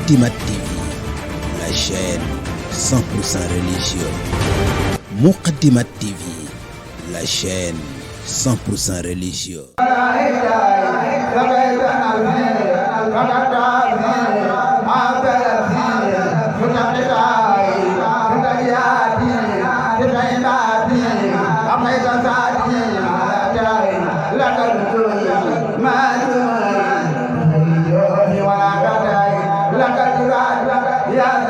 Moukhaddamatoul TV, la chaîne 100% religieuse. Moukhaddamatoul TV, la chaîne 100% religieuse. Love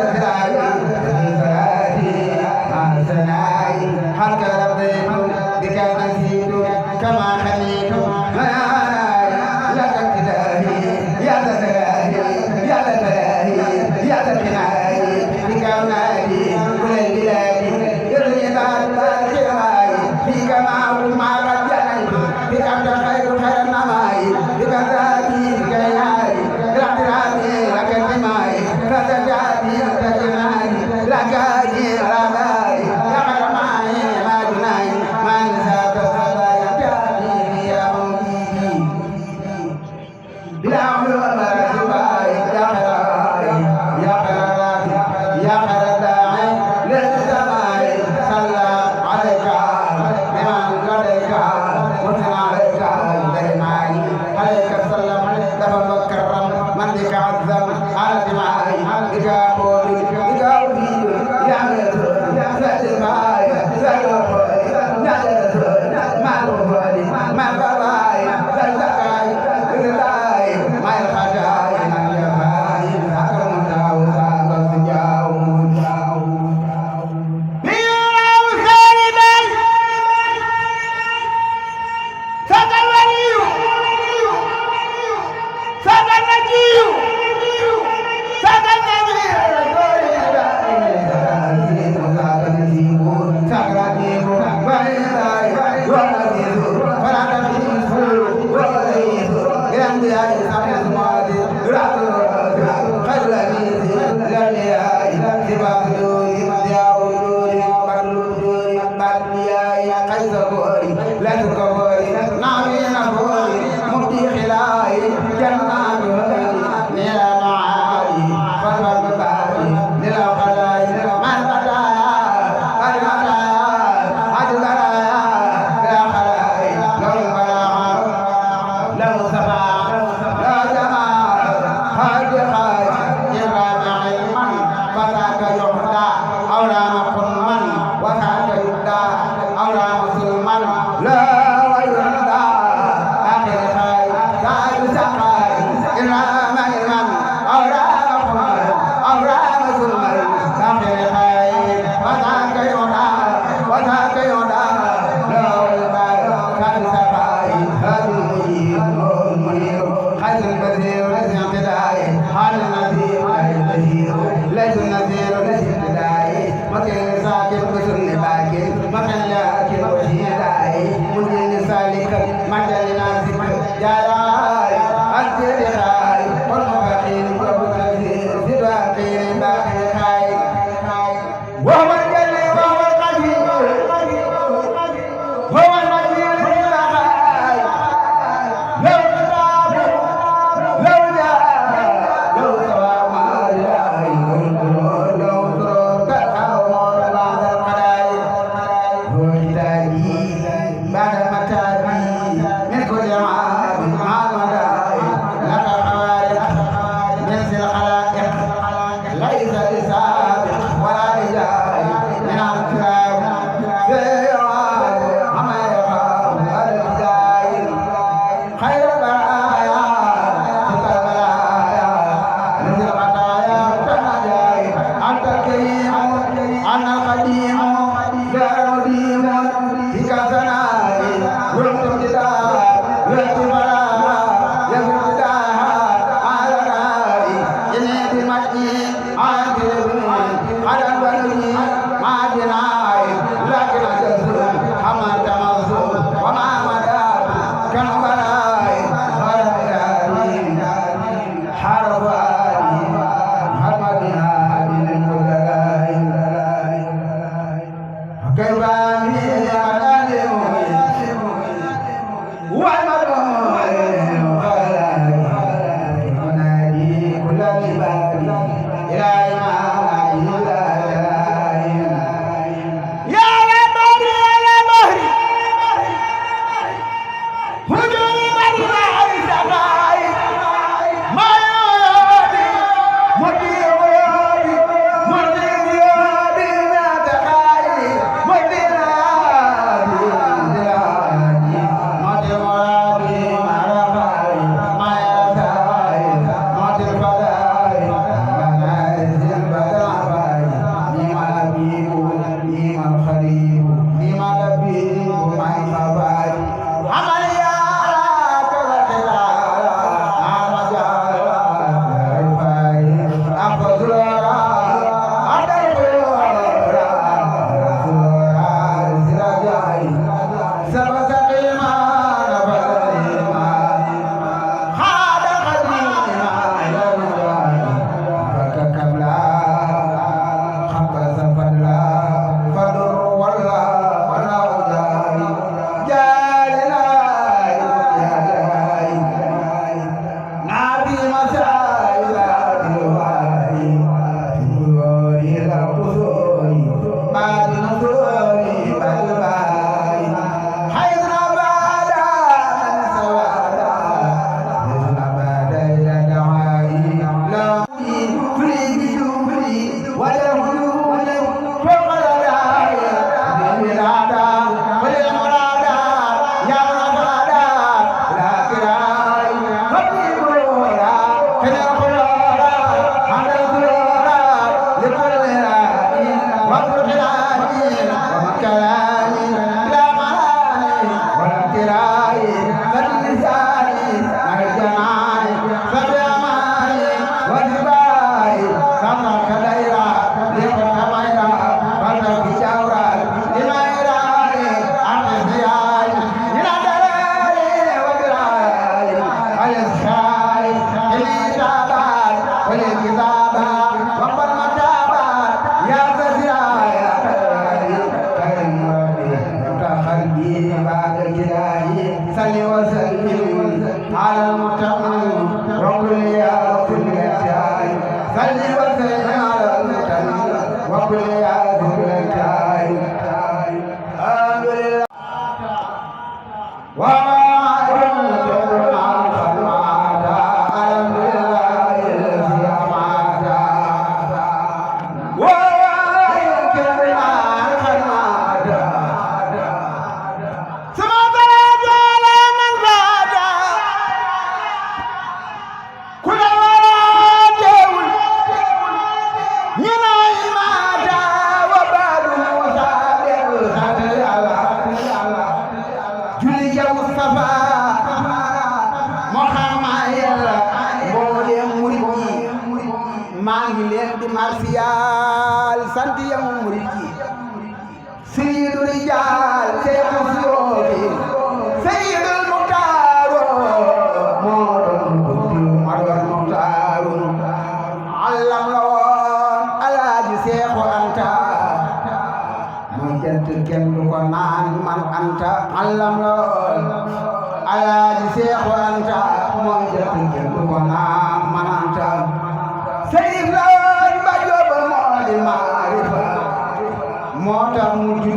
di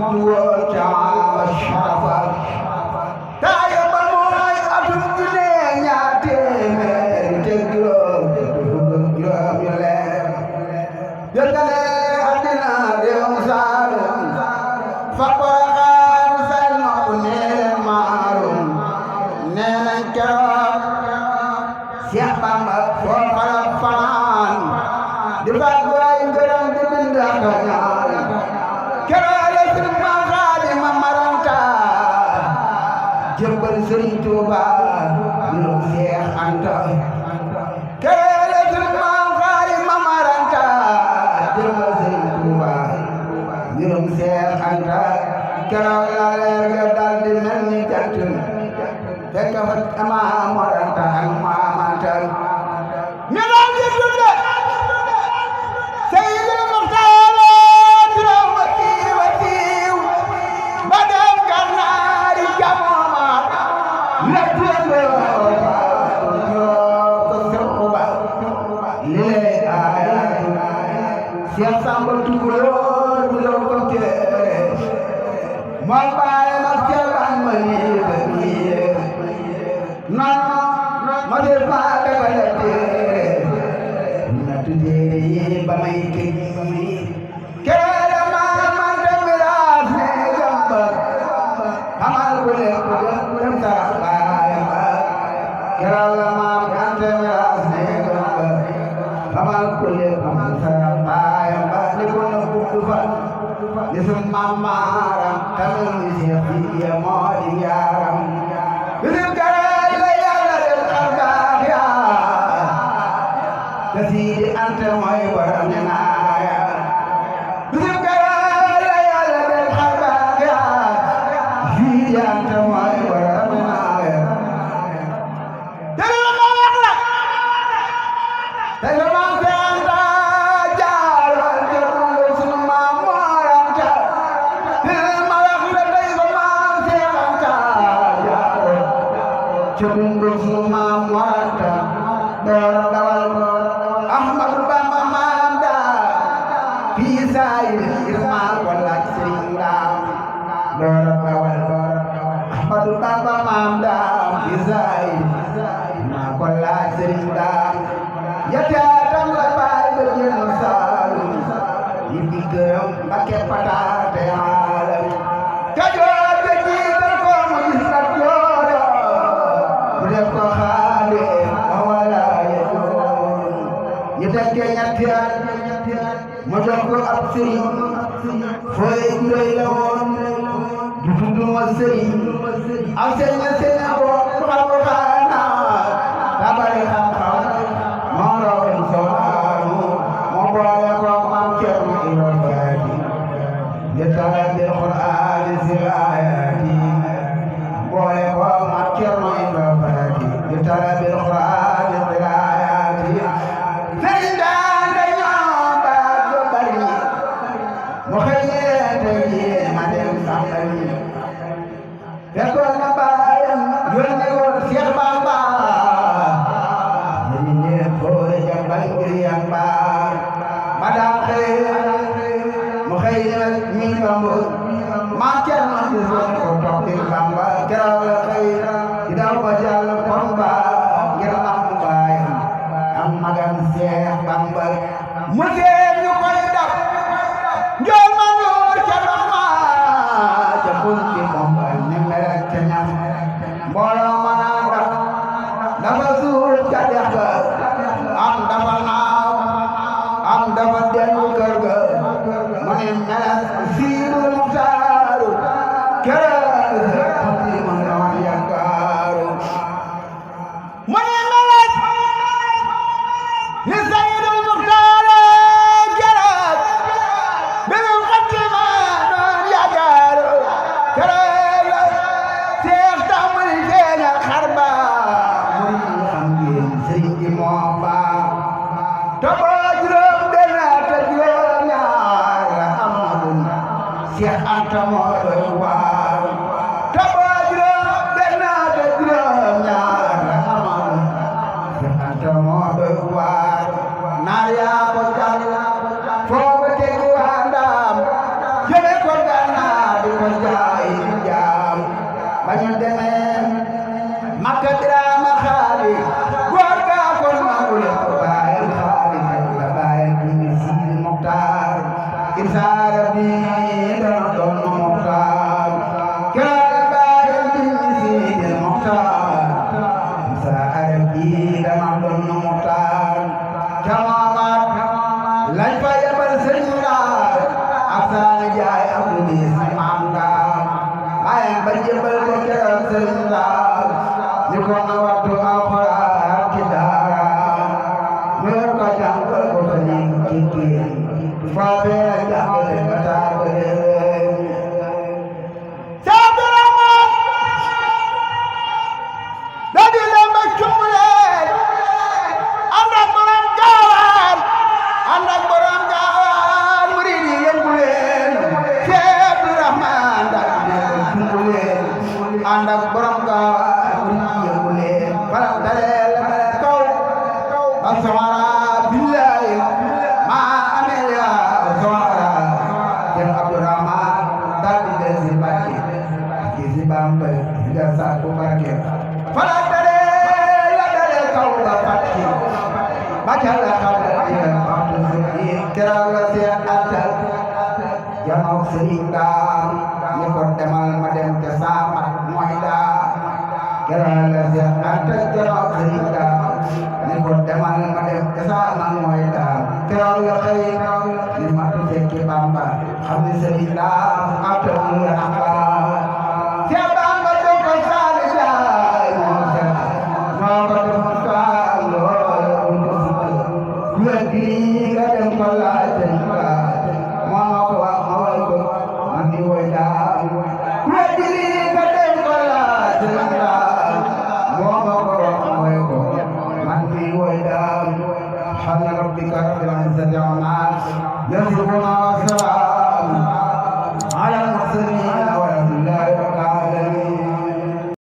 Cheikh Samba Tukulóor bu doon ko téere mooy baay ma ceebaan ma nii ba nii non ma def maa defale téere na tuddee yi ba may tëj kere maa man de miraas ne jamba xamal ko lépp dem sa baay ba keral la maam ante miraas ne jamba xamal ko lépp dem sa baay ba ni ko na gudd fa ni sun maam maaram tamit ni Seex Sidiya moo di yaaram bisim keral la yàlla def xarbaax yaa te Sidi ante mooy borom ne naaya bisim keral la yàlla def xarbaax yaa Sidi ante mooy borom ne naaya déglu ma wax la tey la maam Seex Anta jaaroon jëmul sunu maam mooranta déglu ma wax la tey la maam Seex Anta jaaroon jëmul sunu maam mooranta door dawal ko Ahmadu Bamba maam daa fii saayir irmaa ko laaj Sëriñ Daam door dawal Ahmadu Bamba maam daa fii saayir irmaa ko laaj Sëriñ Daam yataatam la baay ba génn Saalum yi di gërëm Mbakke pataate aalam Kajoor ga jiital ko mu gis na jooro bu def ko xaale ma wala yejoon ñu tekke ñetti at mu jox ko ab sëriñ fooy juróy la woon du tudd ma sëriñ ak sëriñ ko xam ko xaana tabari xam-xam moo rawoon soxlaanu moo boole ko maam Cerno Ibra Faati yetala bil Qur'aani sil aayaati boole ko maam Cerno Ibra Faati yetala bil Qur'aani sil aayaati sëriñ daan dañoo baat ba bari mu xëy tey jii ma dem sàmbali fekkoon na baayam yónni woon Seex Bamba mu xëy mi Bamba maa Cerno di woon ko toog di Bamba keroog la xëy di daw ba jàll Komba ngir am baayam am magam Seex Bamba mu seen ñu koy dab njool ma ñuur ca ndox ma ca bunti Bamba ni meret ca ñam mbooloo ma naa dab dafa suul ca dex ga am dafa naaw am dafa dellu kër ga mu ne meles Siidul Muxtaaru keroog xati ma doon yaakaaru mu ne meles ni Siidul Muxtaaru keroog bimu xati ma doon yaakaaru keroog Seex tàmbali feeñal xar ba muy xam ngeen sëriñ bi moo baax toboo juróom benn te juróom ñaar la Amadu Seex Anta moo doy waar toboo juróom benn te juróom ñaar la Amadu Seex Anta moo doy waar naar yaa ko jàll foofu tegu waa Ndaam jële ko Gànnaar di ko jaay di jaam ba ñu demee Makka Biraama Xaali góor gaa ko nangul ko baayam Xaali la baayam bi Sidi Muxtaar isaara bi dana doon Muxtaar keroog baayam bi Sidi Muxtaar isaara bi dana doon Muxtaar camamaat lañ fa yebal Sëriñ Ndaar ak Saani Jaay ak Luis maam Ndaar baayam ba jébal ko keroog Sëriñ Ndaar ni ko na wattu Alxuraan ci daara mu yor ko jàngal ko fa ni kii foofee la jàngale ba taabale Abdurahmaan da di leen ba cumbuleen ànd ak borom gaawaan murid yi yëngu leen Abdurahmaan da di leen cumbuleen ànd ak borom gaawaan murid yi yëngu leen sëriñ daam ni ko demal ma dem ca saamat mooy daam keroog la Seex Anta keroog sëriñ daam ni ko demal ma dem ca saamat mooy daam keroog la xëy ni ma tu fekki Bamba xam ni sëriñ daam Anta mu Ramba Seex Bamba do ko saali jaay moo seet moo ko def faal lool ku weddi nga dem ko laaj sëriñ ba moo ma ko wax ma way ko man di woy daam ku weddi nga dem ko laaj sëriñ ba moo ma ko wax ma way ko man di woy daam subhaana rabbika rabbil izzati ammaa yasifuun wa salaamun